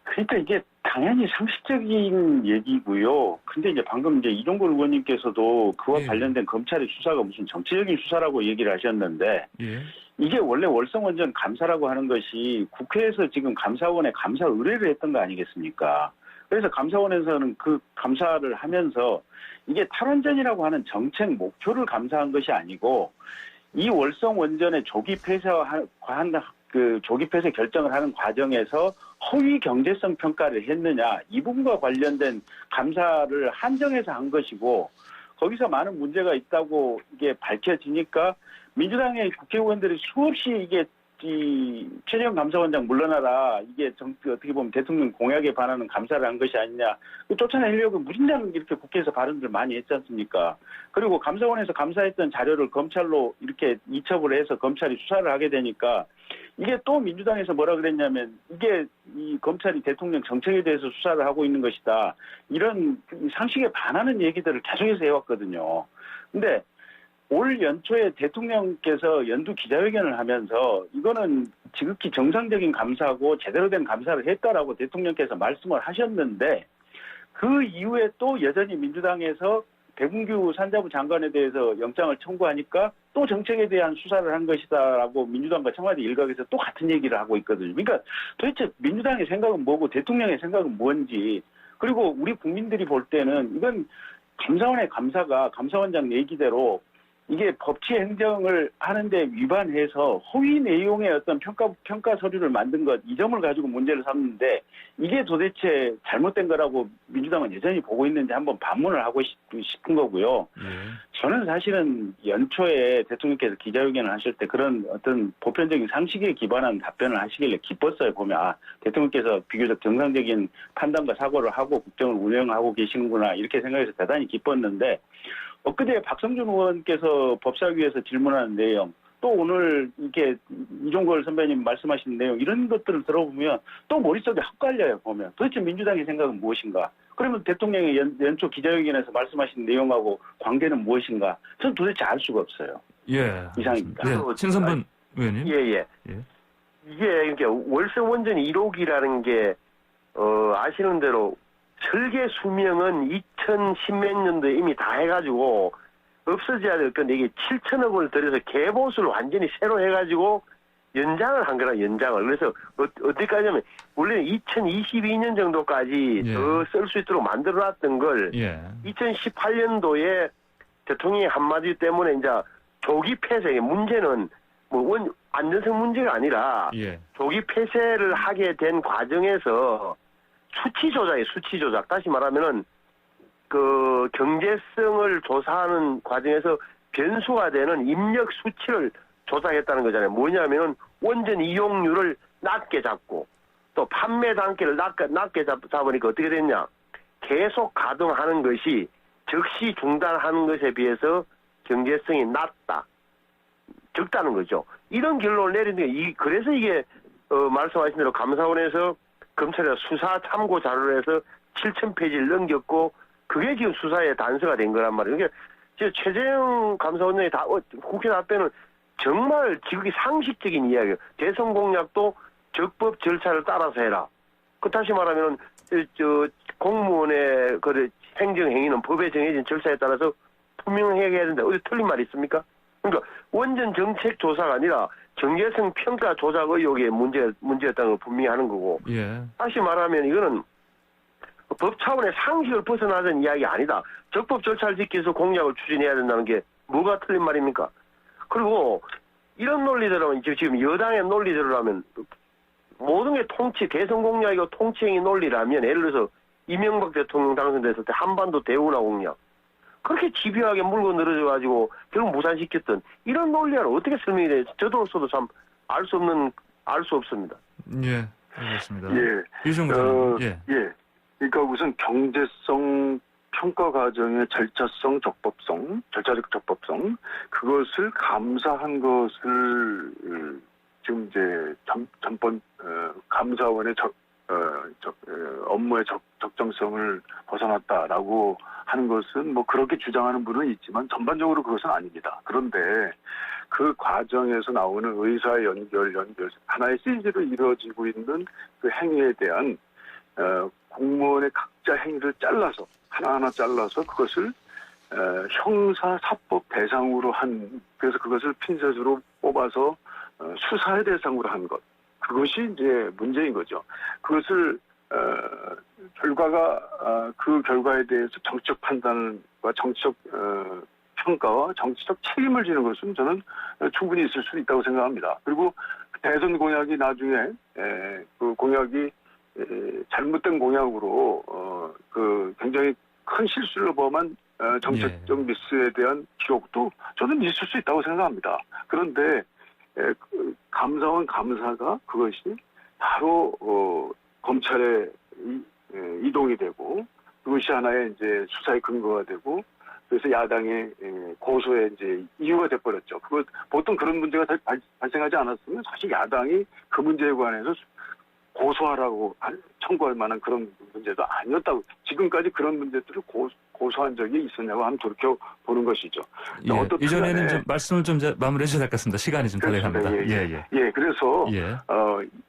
Speaker 4: 그러니까 이게 당연히 상식적인 얘기고요. 근데 이제 방금 이제 이종걸 의원님께서도 그와 관련된 검찰의 수사가 무슨 정치적인 수사라고 얘기를 하셨는데 이게 원래 월성원전 감사라고 하는 것이 국회에서 지금 감사원에 감사 의뢰를 했던 거 아니겠습니까? 그래서 감사원에서는 그 감사를 하면서 이게 탈원전이라고 하는 정책 목표를 감사한 것이 아니고 이 월성원전의 조기 폐쇄 결정을 하는 과정에서 허위 경제성 평가를 했느냐 이 부분과 관련된 감사를 한정해서 한 것이고 거기서 많은 문제가 있다고 이게 밝혀지니까 민주당의 국회의원들이 수없이 이게 최재형 감사원장 물러나라 이게 어떻게 보면 대통령 공약에 반하는 감사를 한 것이 아니냐 쫓아내려고 무진장 이렇게 국회에서 발언들 많이 했지 않습니까? 그리고 감사원에서 감사했던 자료를 검찰로 이렇게 이첩을 해서 검찰이 수사를 하게 되니까 이게 또 민주당에서 뭐라 그랬냐면 이게 이 검찰이 대통령 정책에 대해서 수사를 하고 있는 것이다. 이런 상식에 반하는 얘기들을 계속해서 해왔거든요. 근데 올 연초에 대통령께서 연두 기자회견을 하면서 이거는 지극히 정상적인 감사고 제대로 된 감사를 했다라고 대통령께서 말씀을 하셨는데 그 이후에 또 여전히 민주당에서 백운규 산자부 장관에 대해서 영장을 청구하니까 또 정책에 대한 수사를 한 것이다라고 민주당과 청와대 일각에서 또 같은 얘기를 하고 있거든요. 그러니까 도대체 민주당의 생각은 뭐고 대통령의 생각은 뭔지 그리고 우리 국민들이 볼 때는 이건 감사원의 감사가 감사원장 얘기대로 이게 법치 행정을 하는데 위반해서 허위 내용의 어떤 평가 서류를 만든 것, 이 점을 가지고 문제를 삼는데 이게 도대체 잘못된 거라고 민주당은 여전히 보고 있는지 한번 반문을 하고 싶은 거고요. 저는 사실은 연초에 대통령께서 기자회견을 하실 때 그런 어떤 보편적인 상식에 기반한 답변을 하시길래 기뻤어요. 보면 대통령께서 비교적 정상적인 판단과 사고를 하고 국정을 운영하고 계시는구나 이렇게 생각해서 대단히 기뻤는데 엊그제 박성준 의원께서 법사위에서 질문하는 내용, 또 오늘 이렇게 이종걸 선배님 말씀하신 내용 이런 것들을 들어보면 또 머릿속에 헛갈려요. 보면 도대체 민주당의 생각은 무엇인가? 그러면 대통령의 연초 기자회견에서 말씀하신 내용하고 관계는 무엇인가? 저는 도대체 알 수가 없어요. 이상입니다.
Speaker 1: 신선분 의원님.
Speaker 3: 이게 월성 원전 1호기라는 게 아시는 대로 설계 수명은 2010몇 년도에 이미 다 해가지고 없어져야 될 건데 이게 7천억 원을 들여서 개보수를 완전히 새로 해가지고 연장을 한 거라 연장을. 그래서 어디까지 하면 원래는 2022년 정도까지 더 쓸 수 있도록 만들어놨던 걸 2018년도에 대통령의 한마디 때문에 이제 조기 폐쇄 문제는 뭐 안전성 문제가 아니라 조기 폐쇄를 하게 된 과정에서 수치 조작. 다시 말하면은 그 경제성을 조사하는 과정에서 변수가 되는 입력 수치를 조작했다는 거잖아요. 뭐냐면은 원전 이용률을 낮게 잡고 또 판매 단계를 낮게 잡으니까 어떻게 됐냐? 계속 가동하는 것이 즉시 중단하는 것에 비해서 경제성이 적다는 거죠. 이런 결론을 내리는 게 그래서 이게 말씀하신 대로 감사원에서 검찰에 수사 참고 자료를 해서 7,000페이지를 넘겼고 그게 지금 수사의 단서가 된 거란 말이에요. 그러니까 지금 최재형 감사원장이 국회 답변은 정말 지극히 상식적인 이야기예요. 대선 공약도 적법 절차를 따라서 해라. 그 다시 말하면 공무원의 그 행정 행위는 법에 정해진 절차에 따라서 분명하게 해야 된다. 어디 틀린 말이 있습니까? 그러니까 원전 정책 조사가 아니라 정체성 평가 조작 의혹의 문제였다는 걸 분명히 하는 거고.
Speaker 1: 예.
Speaker 3: 다시 말하면 이거는 법 차원의 상식을 벗어나는 이야기 아니다. 적법 절차를 지키기 위해서 공약을 추진해야 된다는 게 뭐가 틀린 말입니까? 그리고 이런 논리대로는 지금 여당의 논리대로라면 모든 게 대선 공약이고 통치행위 논리라면 예를 들어서 이명박 대통령 당선됐을 때 한반도 대운하 공약 그렇게 집요하게 물고 늘어져가지고 결국 무산시켰던 이런 논리는 어떻게 설명이 돼요? 저도로서도 참 알 수 없습니다.
Speaker 1: 예, 알겠습니다.
Speaker 2: 예.
Speaker 1: 이종구 의원님, 예.
Speaker 2: 예. 그러니까 우선 경제성 평가 과정의 절차적 적법성 그것을 감사한 것을 지금 이제 전번 감사원의 업무의 적정성을 벗어났다라고 하는 것은 뭐 그렇게 주장하는 분은 있지만 전반적으로 그것은 아닙니다. 그런데 그 과정에서 나오는 의사의 연결 하나의 시리즈로 이루어지고 있는 그 행위에 대한 공무원의 각자 행위를 하나하나 잘라서 그것을 형사사법 대상으로 그래서 그것을 핀셋으로 뽑아서 수사의 대상으로 한 것. 그것이 이제 문제인 거죠. 그것을 그 결과에 대해서 정치적 판단과 정치적 평가와 정치적 책임을 지는 것은 저는 충분히 있을 수 있다고 생각합니다. 그리고 대선 공약이 나중에 그 공약이 잘못된 공약으로 그 굉장히 큰 실수를 범한 정책적 미스에 대한 기록도 저는 있을 수 있다고 생각합니다. 그런데 감사원 감사가 그것이 바로 검찰에 이동이 되고 그것이 하나의 이제 수사의 근거가 되고 그래서 야당의 고소의 이제 이유가 돼버렸죠. 보통 그런 문제가 발생하지 않았으면 사실 야당이 그 문제에 관해서 고소하라고 청구할 만한 그런 문제도 아니었다고 지금까지 그런 문제들을 고소한 적이 있었냐고 하면 돌이켜 보는 것이죠.
Speaker 1: 예, 이전에는 좀 말씀을 좀 마무리해 주셔야 될 것 같습니다. 시간이 좀 달려갑니다.
Speaker 2: 예, 그래서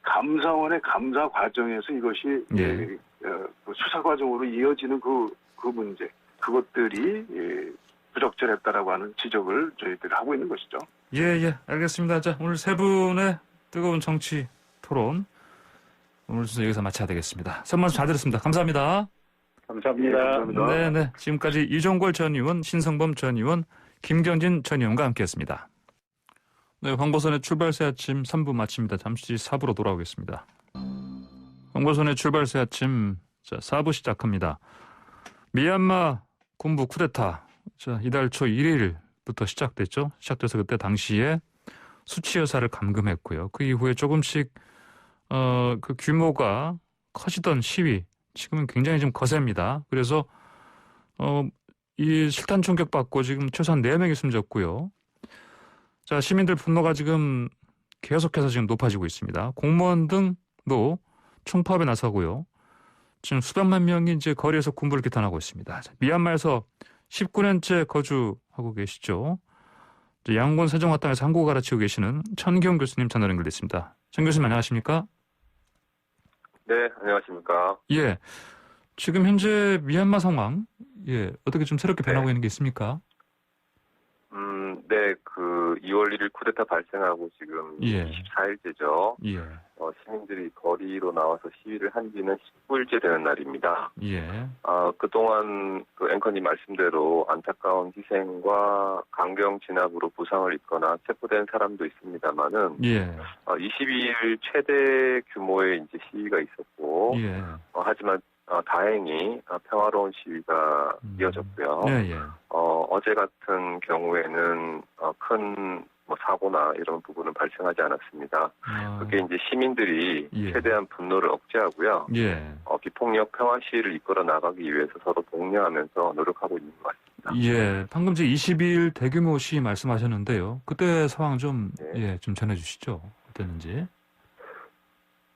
Speaker 2: 감사원의 감사 과정에서 이것이 수사 과정으로 이어지는 그 문제 그것들이 부적절했다라고 하는 지적을 저희들이 하고 있는 것이죠.
Speaker 1: 예, 알겠습니다. 자, 오늘 세 분의 뜨거운 정치 토론 오늘 순서 여기서 마쳐야 되겠습니다. 설문 잘 들었습니다. 감사합니다.
Speaker 4: 감사합니다.
Speaker 2: 네, 감사합니다.
Speaker 1: 네. 지금까지 이종걸 전 의원, 신성범 전 의원, 김경진 전 의원과 함께했습니다. 네, 황보선의 출발새 아침 3부 마칩니다. 잠시 4부로 돌아오겠습니다. 황보선의 출발새 아침 4부 시작합니다. 미얀마 군부 쿠데타 이달 초 1일부터 시작됐죠. 시작돼서 그때 당시에 수치 여사를 감금했고요. 그 이후에 조금씩 그 규모가 커지던 시위 지금은 굉장히 좀 거셉니다. 그래서 이 실탄 총격받고 지금 최소한 4명이 숨졌고요. 자, 시민들 분노가 지금 계속해서 지금 높아지고 있습니다. 공무원 등도 총파업에 나서고요. 지금 수백만 명이 이제 거리에서 군부를 규탄하고 있습니다. 미얀마에서 19년째 거주하고 계시죠. 양곤 세종학당에서 한국어 가르치고 계시는 천기용 교수님 전화 연결됐습니다. 천 교수님 안녕하십니까?
Speaker 5: 네, 안녕하십니까?
Speaker 1: 예. 지금 현재 미얀마 상황, 어떻게 좀 새롭게 변하고 있는 게 있습니까?
Speaker 5: 네, 2월 1일 쿠데타 발생하고 지금 24일째죠. 시민들이 거리로 나와서 시위를 한 지는 19일째 되는 날입니다. 그동안 앵커님 말씀대로 안타까운 희생과 강경 진압으로 부상을 입거나 체포된 사람도 있습니다만은 22일 최대 규모의 이제 시위가 있었고 하지만 다행히 평화로운 시위가 이어졌고요. 어제 같은 경우에는 큰 사고나 이런 부분은 발생하지 않았습니다. 그게 이제 시민들이 최대한 분노를 억제하고요. 비폭력 평화 시위를 이끌어 나가기 위해서 서로 독려하면서 노력하고 있는 것 같습니다.
Speaker 1: 방금 제 22일 대규모 시위 말씀하셨는데요. 그때 상황 좀 전해주시죠. 어땠는지.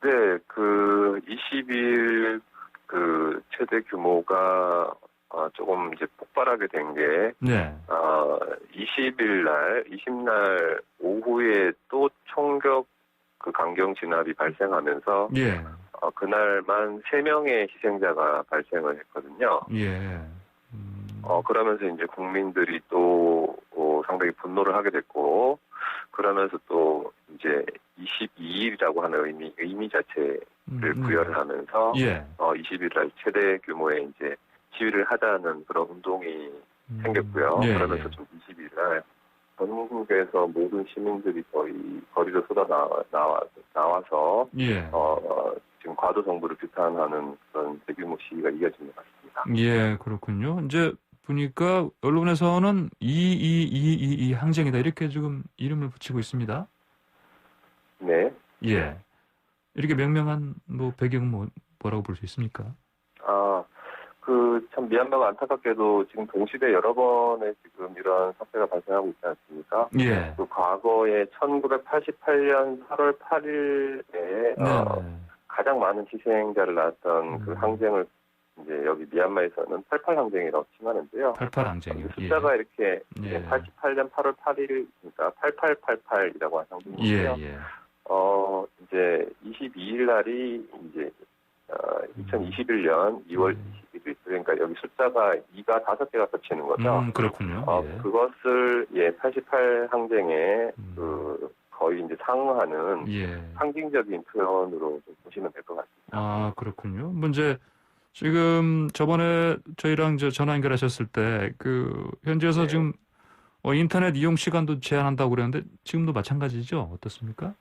Speaker 5: 네, 그 20일 그 최대 규모가 조금 이제 폭발하게 된 게,
Speaker 1: 네.
Speaker 5: 20날 오후에 또 총격 그 강경 진압이 발생하면서,
Speaker 1: 예.
Speaker 5: 그날만 3명의 희생자가 발생을 했거든요.
Speaker 1: 예.
Speaker 5: 그러면서 이제 국민들이 또 상당히 분노를 하게 됐고, 그러면서 또 이제 22일이라고 하는 의미 자체를 부여를 하면서,
Speaker 1: 예.
Speaker 5: 20일 날 최대 규모의 이제 시위를 하자는 그런 운동이 생겼고요.
Speaker 1: 예,
Speaker 5: 그러면서 좀 20일 날 전국에서 모든 시민들이 거의 거리로 쏟아 나와서,
Speaker 1: 예.
Speaker 5: 지금 과도 정부를 규탄하는 그런 대규모 시위가 이어진 것 같습니다.
Speaker 1: 예, 그렇군요. 이제 보니까 언론에서는 2222 항쟁이다 이렇게 지금 이름을 붙이고 있습니다.
Speaker 5: 네.
Speaker 1: 예. 이렇게 명명한 뭐 배경은 뭐라고 볼 수 있습니까?
Speaker 5: 참 미얀마가 안타깝게도 지금 동시대 여러 번의 지금 이런 사태가 발생하고 있지 않습니까?
Speaker 1: 예.
Speaker 5: 그 과거에 1988년 8월 8일에 가장 많은 희생자를 낳았던 그 항쟁을 이제 여기 미얀마에서는 88 항쟁이라고 칭하는데요.
Speaker 1: 88 항쟁이요.
Speaker 5: 숫자가 이렇게
Speaker 1: 예.
Speaker 5: 88년 8월 8일이니까 8888이라고 하는 상징인데요.
Speaker 1: 예.
Speaker 5: 이제 22일 날이 이제 2021년 2월 20일 그러니까 여기 숫자가 2가 5개가 겹치는 거죠.
Speaker 1: 그렇군요. 예.
Speaker 5: 그것을 88 항쟁에 거의 이제 상응하는 상징적인 표현으로 좀 보시면 될 것 같습니다.
Speaker 1: 그렇군요. 문제 지금 저번에 저희랑 전화 연결하셨을 때 그 현지에서 지금 인터넷 이용 시간도 제한한다고 그랬는데 지금도 마찬가지죠? 어떻습니까?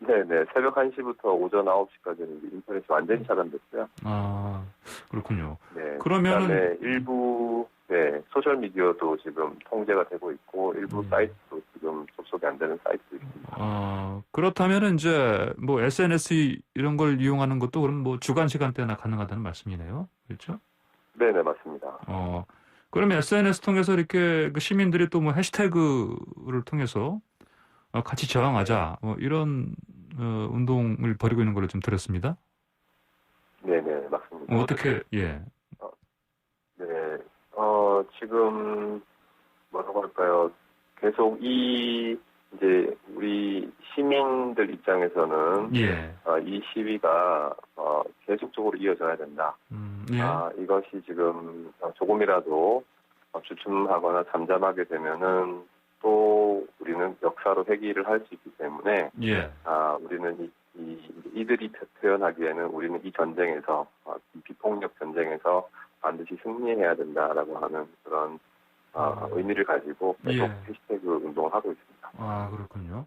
Speaker 5: 네네. 새벽 1시부터 오전 9시까지는 인터넷이 완전히 차단됐어요.
Speaker 1: 그렇군요.
Speaker 5: 네.
Speaker 1: 그러면은
Speaker 5: 그다음에 일부 소셜 미디어도 지금 통제가 되고 있고 일부 사이트도 지금 접속이 안 되는 사이트도 있습니다.
Speaker 1: 그렇다면은 이제 뭐 SNS 이런 걸 이용하는 것도 그럼 뭐 주간 시간대나 가능하다는 말씀이네요. 그렇죠?
Speaker 5: 네네, 맞습니다.
Speaker 1: 그러면 SNS 통해서 이렇게 그 시민들이 또 뭐 해시태그를 통해서 같이 저항하자 이런 운동을 벌이고 있는 걸로 좀 들었습니다.
Speaker 5: 네네, 맞습니다.
Speaker 1: 어떻게 예.
Speaker 5: 네, 지금 뭐라고 할까요? 계속 이제 우리 시민들 입장에서는 이 시위가 계속적으로 이어져야 된다. 이것이 지금 조금이라도 주춤하거나 잠잠하게 되면은 또 우리는 역사로 회귀를 할 수 있기 때문에 우리는 이들이 표현하기에는 우리는 이 전쟁에서 이 비폭력 전쟁에서 반드시 승리해야 된다라고 하는 그런 의미를 가지고 계속 해시태그 운동을 하고 있습니다.
Speaker 1: 그렇군요.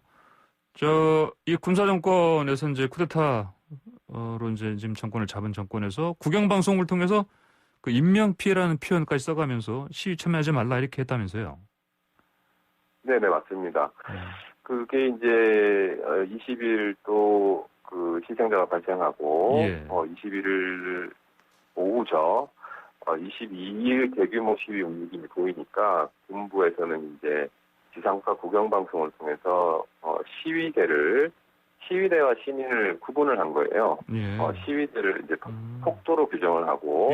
Speaker 1: 이 군사 정권에서 이제 쿠데타로 이제 지금 정권을 잡은 정권에서 국영 방송을 통해서 그 인명 피해라는 표현까지 써가면서 시위 참여하지 말라 이렇게 했다면서요.
Speaker 5: 네네, 맞습니다. 그게 이제 20일 또 그 희생자가 발생하고 21일 오후죠. 22일 대규모 시위 움직임이 보이니까 군부에서는 이제 지상파 국영방송을 통해서 시위대와 시민을 구분을 한 거예요. 시위대를 이제 폭도로 규정을 하고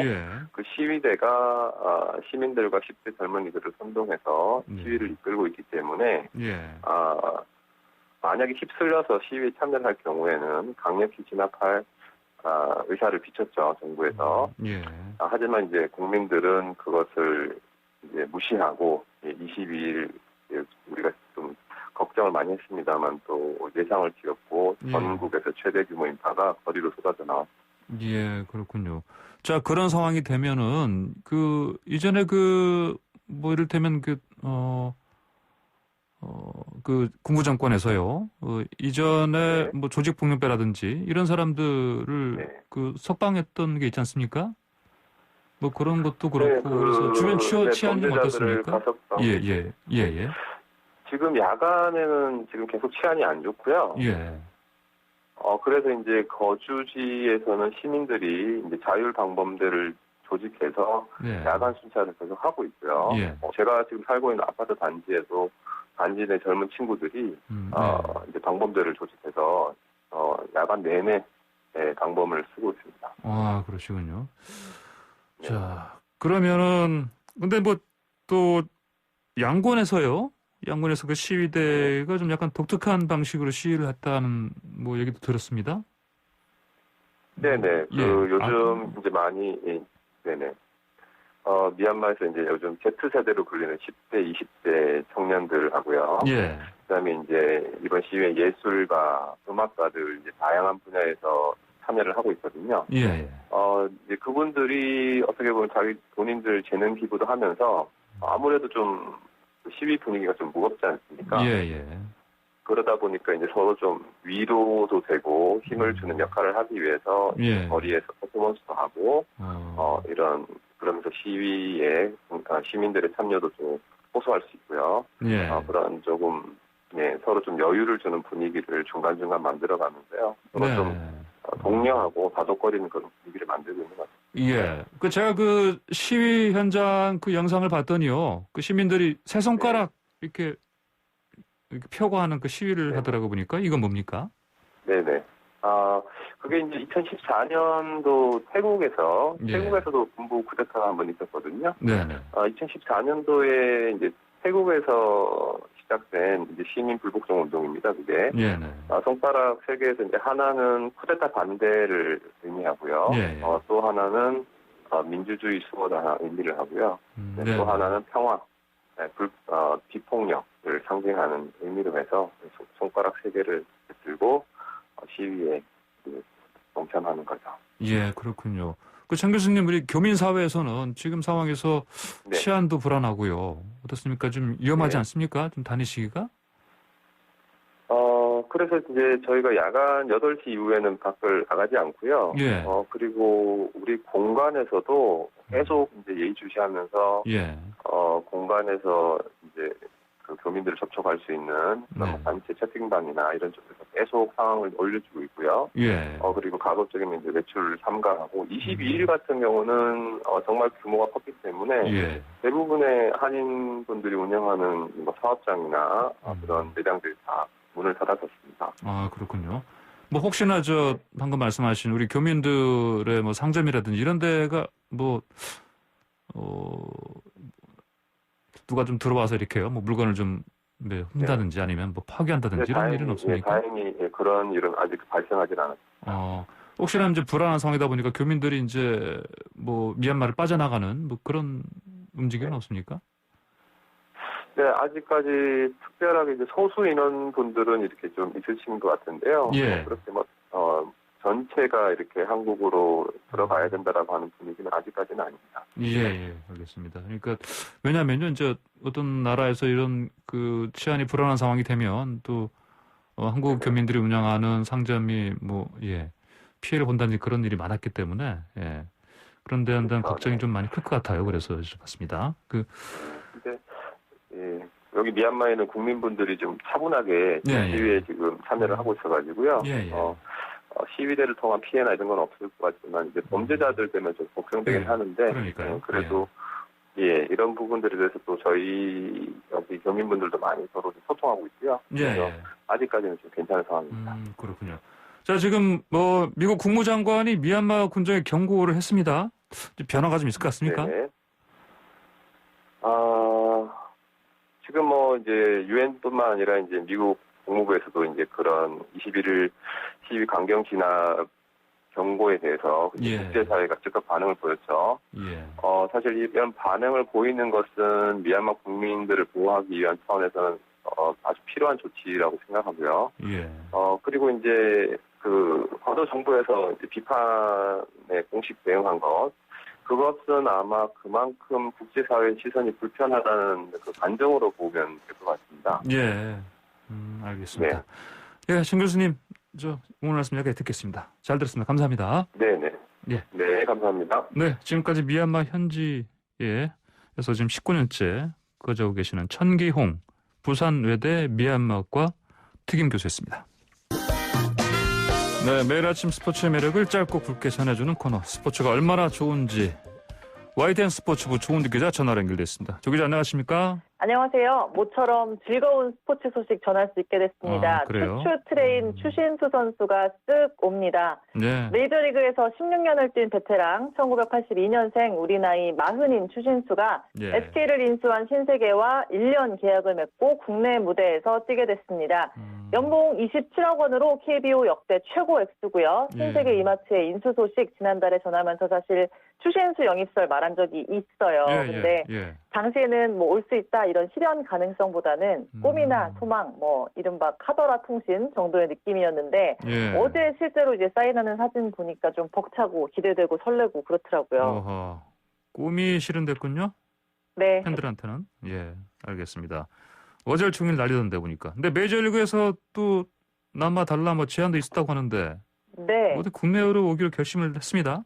Speaker 5: 그 시위대가 시민들과 10대 젊은이들을 선동해서 시위를 이끌고 있기 때문에 만약에 휩쓸려서 시위에 참여할 경우에는 강력히 진압할 의사를 비췄죠, 정부에서. 하지만 이제 국민들은 그것을 이제 무시하고 22일 우리가 좀 걱정을 많이 했습니다만 또 예상을 뒤엎고 전국에서 최대 규모 인파가 거리로 쏟아져 나왔습니다.
Speaker 1: 예, 그렇군요. 자, 그런 상황이 되면은 이전에 뭐 이를테면 그 군부 정권에서요. 이전에 뭐 조직폭력배라든지 이런 사람들을 석방했던 게 있지 않습니까? 뭐 그런 것도 그렇고 그래서 주변 치안이 좀 어떻습니까? 예.
Speaker 5: 지금 야간에는 지금 계속 치안이 안 좋고요. 그래서 이제 거주지에서는 시민들이 이제 자율방범대를 조직해서 야간 순찰을 계속 하고 있고요. 제가 지금 살고 있는 아파트 단지에도 단지 내 젊은 친구들이 이제 방범대를 조직해서 야간 내내 방법을 쓰고 있습니다.
Speaker 1: 아, 그러시군요.
Speaker 5: 네.
Speaker 1: 자, 그러면은 근데 뭐 또 양곤에서요. 양곤에서 그 시위대가 좀 약간 독특한 방식으로 시위를 했다는 뭐 얘기도 들었습니다.
Speaker 5: 네네.
Speaker 1: 예.
Speaker 5: 요즘 이제 많이 네네. 미얀마에서 이제 요즘 Z세대로 불리는 10대, 20대 청년들하고요.
Speaker 1: 예.
Speaker 5: 그다음에 이제 이번 시위에 예술가, 음악가들 이제 다양한 분야에서 참여를 하고 있거든요.
Speaker 1: 예.
Speaker 5: 이제 그분들이 어떻게 보면 본인들 재능 기부도 하면서 아무래도 좀 시위 분위기가 좀 무겁지 않습니까?
Speaker 1: 예.
Speaker 5: 그러다 보니까 이제 서로 좀 위로도 되고 힘을 주는 역할을 하기 위해서
Speaker 1: 예.
Speaker 5: 거리에서 퍼포먼스도 하고 이런 그러면서 시위에 시민들의 참여도 좀 호소할 수 있고요.
Speaker 1: 예.
Speaker 5: 그런 조금 서로 좀 여유를 주는 분위기를 중간중간 만들어가면서요. 서로
Speaker 1: 네.
Speaker 5: 좀 독려하고 다독거리는 그런 분위기를 만들고 있는 것 같습니다.
Speaker 1: 예. 제가 그 시위 현장 그 영상을 봤더니요. 그 시민들이 세 손가락 이렇게 펴고 하는 그 시위를 하더라고 보니까 이건 뭡니까? 네네.
Speaker 5: 그게 이제 2014년도 태국에서도 군부 쿠데타가 한번 있었거든요.
Speaker 1: 네네.
Speaker 5: 2014년도에 이제 태국에서 시작된 이제 시민 불복종 운동입니다. 그게.
Speaker 1: 네네.
Speaker 5: 손가락 세 개에서 이제 하나는 쿠데타 반대를 의미하고요.
Speaker 1: 예.
Speaker 5: 또 하나는 민주주의 수호다 의미를 하고요. 또 하나는 평화, 비폭력을 상징하는 의미로 해서 손가락 세 개를 들고 시위에 동참하는 거죠.
Speaker 1: 예, 그렇군요. 장 교수님, 우리 교민사회에서는 지금 상황에서 치안도 불안하고요. 어떻습니까? 좀 위험하지 않습니까? 좀 다니시기가?
Speaker 5: 그래서 이제 저희가 야간 8시 이후에는 밖을 나가지 않고요.
Speaker 1: 예.
Speaker 5: 그리고 우리 공간에서도 계속 이제 예의주시하면서 공간에서 이제 그 교민들을 접촉할 수 있는 단체 채팅방이나 이런 쪽에서 계속 상황을 올려주고 있고요.
Speaker 1: 예.
Speaker 5: 그리고 가급적이면 이제 외출을 삼가하고 22일 같은 경우는 정말 규모가 컸기 때문에 대부분의 한인분들이 운영하는 뭐 사업장이나 그런 매장들이 다 문을 닫았었습니다.
Speaker 1: 아, 그렇군요. 뭐 혹시나 방금 말씀하신 우리 교민들의 뭐 상점이라든지 이런 데가 뭐 누가 좀 들어와서 이렇게요, 뭐 물건을 좀 훔다든지 아니면 뭐 파괴한다든지 이런 일은 없습니까?
Speaker 5: 다행히 그런 일은 아직 발생하진 않았습니다.
Speaker 1: 혹시나 이제 불안한 상황이다 보니까 교민들이 이제 뭐 미얀마를 빠져나가는 뭐 그런 움직임은 없습니까?
Speaker 5: 네, 아직까지 특별하게 이제 소수 인원분들은 이렇게 좀 있으신 것 같은데요. 그렇게 뭐 전체가 이렇게 한국으로 들어가야 된다라고 하는 분위기는 아직까지는 아닙니다.
Speaker 1: 예, 알겠습니다. 그러니까 왜냐하면요, 이제 어떤 나라에서 이런 그 치안이 불안한 상황이 되면 또 한국 교민들이 운영하는 상점이 피해를 본다든지 그런 일이 많았기 때문에 그런 데에 대한 걱정이 좀 많이 클 것 같아요. 그래서 여쭤봤습니다.
Speaker 5: 여기 미얀마에는 국민분들이 좀 차분하게 시위에 지금 참여를 하고 있어가지고요. 시위대를 통한 피해나 이런 건 없을 것 같지만 이제 범죄자들 때문에 좀 걱정되긴 하는데 그래도 이런 부분들에 대해서 또 저희 여기 교민분들도 많이 서로 소통하고 있고요. 그래서 아직까지는 좀 괜찮은 상황입니다.
Speaker 1: 그렇군요. 자, 지금 뭐 미국 국무장관이 미얀마 군정에 경고를 했습니다. 변화가 좀 있을 것 같습니까?
Speaker 5: 지금 뭐 이제 유엔뿐만 아니라 이제 미국 국무부에서도 이제 그런 21일 시위 강경 진압 경고에 대해서 국제사회가 즉각 반응을 보였죠. 사실 이런 반응을 보이는 것은 미얀마 국민들을 보호하기 위한 차원에서는 아주 필요한 조치라고 생각하고요. 그리고 이제 그 과도 정부에서 이제 비판에 공식 대응한 것. 그것은 아마 그만큼 국제사회의 시선이 불편하다는 그 반증으로 보면 될 것 같습니다.
Speaker 1: 알겠습니다. 신 교수님, 오늘 말씀 여기까지 듣겠습니다. 잘 들었습니다. 감사합니다.
Speaker 5: 네네. 네, 감사합니다.
Speaker 1: 네, 지금까지 미얀마 현지에서 지금 19년째 거주하고 계시는 천기홍 부산외대 미얀마과 특임 교수였습니다. 네, 매일 아침 스포츠의 매력을 짧고 굵게 전해주는 코너, 스포츠가 얼마나 좋은지 YTN 스포츠부 조은득 기자 전화로 연결됐습니다. 조 기자 안녕하십니까?
Speaker 6: 안녕하세요. 모처럼 즐거운 스포츠 소식 전할 수 있게 됐습니다.
Speaker 1: 그래요?
Speaker 6: 추추 트레인 추신수 선수가 쓱 옵니다.
Speaker 1: 네.
Speaker 6: 메이저리그에서 16년을 뛴 베테랑 1982년생 우리 나이 마흔인 추신수가
Speaker 1: 예.
Speaker 6: SK를 인수한 신세계와 1년 계약을 맺고 국내 무대에서 뛰게 됐습니다. 연봉 27억 원으로 KBO 역대 최고 액수고요. 신세계 이마트의 인수 소식 지난달에 전하면서 사실 추신수 영입설 말한 적이 있어요. 근데 당시에는 뭐 올 수 있다 이런 실현 가능성보다는 꿈이나 소망, 뭐 이른바 카더라 통신 정도의 느낌이었는데 어제 실제로 이제 사인하는 사진 보니까 좀 벅차고 기대되고 설레고 그렇더라고요.
Speaker 1: 어허. 꿈이 실현됐군요.
Speaker 6: 네.
Speaker 1: 팬들한테는. 예, 알겠습니다. 어제 종일 날리던데 보니까. 근데 메이저리그에서 또 남아 달라 뭐 제안도 있었다고 하는데.
Speaker 6: 네.
Speaker 1: 어디 국내로 오기로 결심을 했습니다.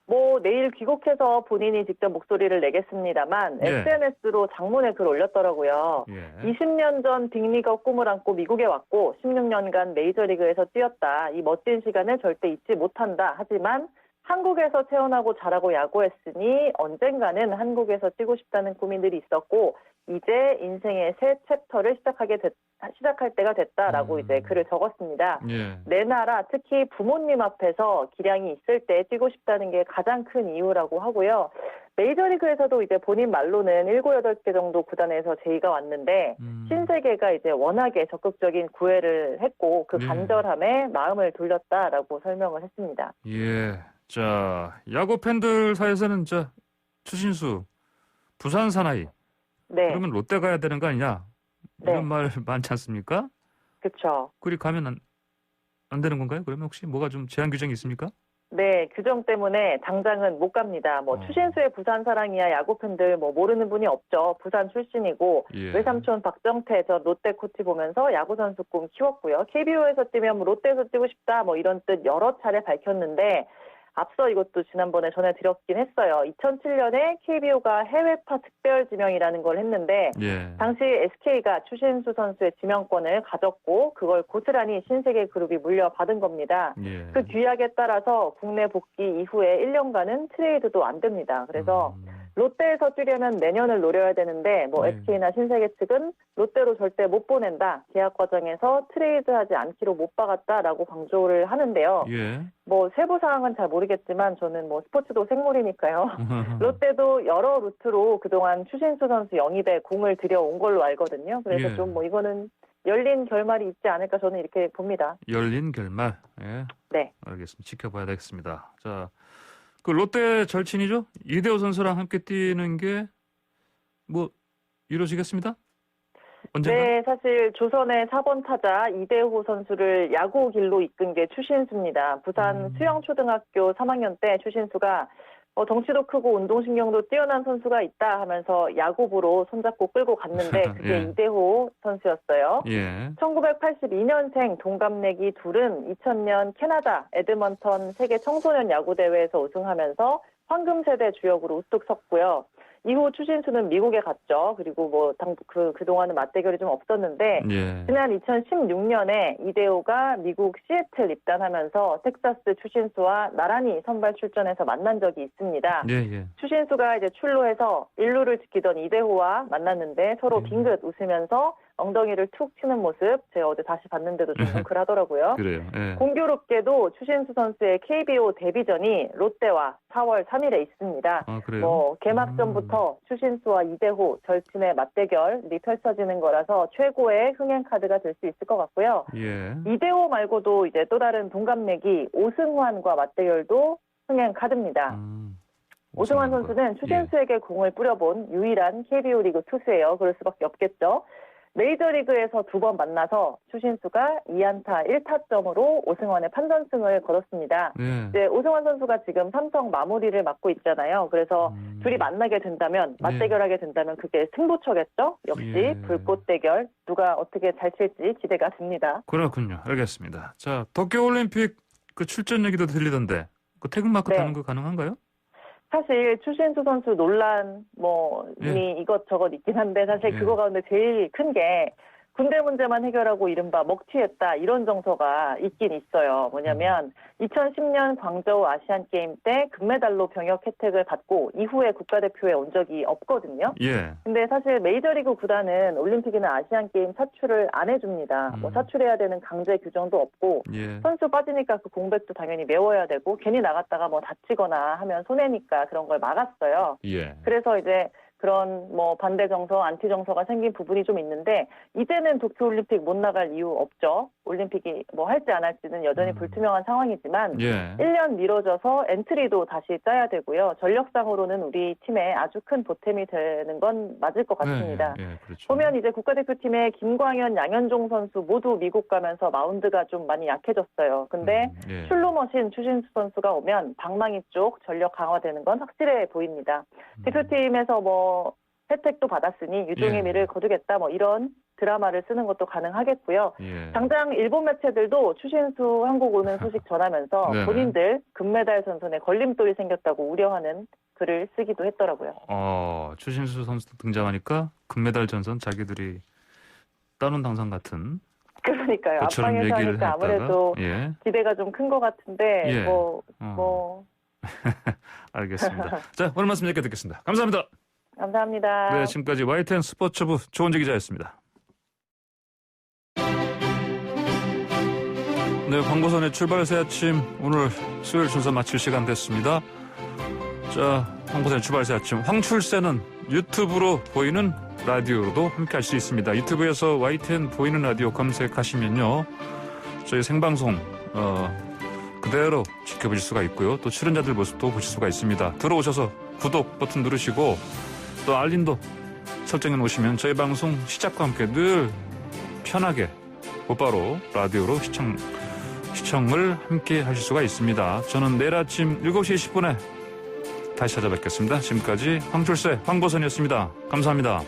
Speaker 6: 뭐 내일 귀국해서 본인이 직접 목소리를 내겠습니다만 SNS로 장문의 글 올렸더라고요. 20년 전 빅리거 꿈을 안고 미국에 왔고 16년간 메이저리그에서 뛰었다. 이 멋진 시간을 절대 잊지 못한다. 하지만 한국에서 태어나고 자라고 야구했으니 언젠가는 한국에서 뛰고 싶다는 꿈이 늘 있었고 이제 인생의 새 챕터를 시작할 때가 됐다라고 이제 글을 적었습니다. 내 나라 특히 부모님 앞에서 기량이 있을 때 뛰고 싶다는 게 가장 큰 이유라고 하고요. 메이저리그에서도 이제 본인 말로는 7, 8개 정도 구단에서 제의가 왔는데 신세계가 이제 워낙에 적극적인 구애를 했고 그 간절함에 마음을 돌렸다라고 설명을 했습니다.
Speaker 1: 예. 자, 야구 팬들 사이에서는 추신수 부산 사나이.
Speaker 6: 네.
Speaker 1: 그러면 롯데 가야 되는 거 아니냐? 이런 말 많지 않습니까?
Speaker 6: 그렇죠.
Speaker 1: 그리 가면 안 되는 건가요? 그러면 혹시 뭐가 좀 제한 규정이 있습니까?
Speaker 6: 네, 규정 때문에 당장은 못 갑니다. 뭐 추신수의 부산 사랑이야 야구 팬들 뭐 모르는 분이 없죠. 부산 출신이고 외삼촌 박정태 저 롯데 코치 보면서 야구 선수 꿈 키웠고요. KBO에서 뛰면 뭐 롯데에서 뛰고 싶다 뭐 이런 뜻 여러 차례 밝혔는데 앞서 이것도 지난번에 전해드렸긴 했어요. 2007년에 KBO가 해외파 특별 지명이라는 걸 했는데 당시 SK가 추신수 선수의 지명권을 가졌고 그걸 고스란히 신세계 그룹이 물려받은 겁니다. 그 규약에 따라서 국내 복귀 이후에 1년간은 트레이드도 안 됩니다. 그래서 롯데에서 뛰려면 내년을 노려야 되는데 뭐 SK나 신세계 측은 롯데로 절대 못 보낸다. 계약 과정에서 트레이드하지 않기로 못 박았다라고 강조를 하는데요. 뭐 세부 사항은 잘 모르겠지만 저는 뭐 스포츠도 생물이니까요. 롯데도 여러 루트로 그동안 추신수 선수 영입에 공을 들여온 걸로 알거든요. 그래서 좀 뭐 이거는 열린 결말이 있지 않을까 저는 이렇게 봅니다.
Speaker 1: 열린 결말. 예.
Speaker 6: 네.
Speaker 1: 알겠습니다. 지켜봐야 되겠습니다. 자, 그 롯데 절친이죠? 이대호 선수랑 함께 뛰는 게 뭐 이루어지겠습니다? 언젠가?
Speaker 6: 네, 사실 조선의 4번 타자 이대호 선수를 야구 길로 이끈 게 추신수입니다. 부산 수영초등학교 3학년 때 추신수가 덩치도 크고 운동신경도 뛰어난 선수가 있다 하면서 야구부로 손잡고 끌고 갔는데 그게 이대호 선수였어요. 1982년생 동갑내기 둘은 2000년 캐나다 에드먼턴 세계 청소년 야구대회에서 우승하면서 황금세대 주역으로 우뚝 섰고요. 이후 추신수는 미국에 갔죠. 그리고 뭐 그동안은 맞대결이 좀 없었는데 지난 2016년에 이대호가 미국 시애틀 입단하면서 텍사스 추신수와 나란히 선발 출전해서 만난 적이 있습니다. 추신수가 이제 출루해서 1루를 지키던 이대호와 만났는데 서로 빙긋 웃으면서 엉덩이를 툭 치는 모습 제가 어제 다시 봤는데도 좀 뭉클하더라고요.
Speaker 1: 그래요.
Speaker 6: 공교롭게도 추신수 선수의 KBO 데뷔전이 롯데와 4월 3일에 있습니다. 뭐 개막전부터 추신수와 이대호 절친의 맞대결이 펼쳐지는 거라서 최고의 흥행 카드가 될 수 있을 것 같고요. 이대호 말고도 이제 또 다른 동갑내기 오승환과 맞대결도 흥행 카드입니다. 오승환 선수는 추신수에게 공을 뿌려본 유일한 KBO 리그 투수예요. 그럴 수밖에 없겠죠. 메이저리그에서 2번 만나서 추신수가 2안타 1타점으로 오승환의 판단승을 거뒀습니다. 이제 오승환 선수가 지금 삼성 마무리를 맡고 있잖아요. 그래서 둘이 만나게 된다면, 맞대결하게 된다면 그게 승부처겠죠? 역시 불꽃 대결, 누가 어떻게 잘 칠지 기대가 됩니다.
Speaker 1: 그렇군요. 알겠습니다. 자, 도쿄올림픽 그 출전 얘기도 들리던데 그 태극마크 타는 거 가능한가요?
Speaker 6: 사실 추신수 선수 논란 이것저것 있긴 한데 사실 그거 가운데 제일 큰 게 군대 문제만 해결하고 이른바 먹튀했다 이런 정서가 있긴 있어요. 뭐냐면 2010년 광저우 아시안게임 때 금메달로 병역 혜택을 받고 이후에 국가대표에 온 적이 없거든요.
Speaker 1: 예.
Speaker 6: 근데 사실 메이저리그 구단은 올림픽이나 아시안게임 사출을 안 해줍니다. 뭐 사출해야 되는 강제 규정도 없고
Speaker 1: 예.
Speaker 6: 선수 빠지니까 그 공백도 당연히 메워야 되고 괜히 나갔다가 뭐 다치거나 하면 손해니까 그런 걸 막았어요.
Speaker 1: 예.
Speaker 6: 그래서 이제 그런 뭐 반대 정서, 안티 정서가 생긴 부분이 좀 있는데 이제는 도쿄올림픽 못 나갈 이유 없죠. 올림픽이 뭐 할지 안 할지는 여전히 불투명한 상황이지만
Speaker 1: 예.
Speaker 6: 1년 미뤄져서 엔트리도 다시 짜야 되고요. 전력상으로는 우리 팀에 아주 큰 보탬이 되는 건 맞을 것 같습니다.
Speaker 1: 예, 그렇죠.
Speaker 6: 보면 이제 국가대표팀의 김광현, 양현종 선수 모두 미국 가면서 마운드가 좀 많이 약해졌어요. 근데
Speaker 1: 예.
Speaker 6: 슐로머신 추신수 선수가 오면 방망이 쪽 전력 강화되는 건 확실해 보입니다. 대표팀에서 뭐 혜택도 받았으니 유종의
Speaker 1: 예.
Speaker 6: 미를 거두겠다 뭐 이런 드라마를 쓰는 것도 가능하겠고요.
Speaker 1: 예.
Speaker 6: 당장 일본 매체들도 추신수 한국 오는 소식 전하면서
Speaker 1: 네네.
Speaker 6: 본인들 금메달 전선에 걸림돌이 생겼다고 우려하는 글을 쓰기도 했더라고요.
Speaker 1: 추신수 선수 등장하니까 금메달 전선 자기들이 따놓은 당상 같은
Speaker 6: 그러니까요.
Speaker 1: 그처럼
Speaker 6: 앞방에서
Speaker 1: 얘기를
Speaker 6: 하니까
Speaker 1: 했다가
Speaker 6: 아무래도
Speaker 1: 예.
Speaker 6: 기대가 좀 큰 것 같은데
Speaker 1: 예.
Speaker 6: 뭐
Speaker 1: 알겠습니다. 자, 오늘 말씀 여기까지 듣겠습니다. 감사합니다.
Speaker 6: 감사합니다.
Speaker 1: 네, 지금까지 YTN 스포츠부 조은지 기자였습니다. 네, 광고선의 출발 새 아침 오늘 수요일 순서 마칠 시간 됐습니다. 자, 광고선의 출발 새 아침 황출세는 유튜브로 보이는 라디오로도 함께 할 수 있습니다. 유튜브에서 YTN 보이는 라디오 검색하시면요. 저희 생방송 그대로 지켜보실 수가 있고요. 또 출연자들 모습도 보실 수가 있습니다. 들어오셔서 구독 버튼 누르시고 또 알림도 설정해 놓으시면 저희 방송 시작과 함께 늘 편하게 곧바로 라디오로 시청을 함께 하실 수가 있습니다. 저는 내일 아침 7시 20분에 다시 찾아뵙겠습니다. 지금까지 황출세 황보선이었습니다. 감사합니다.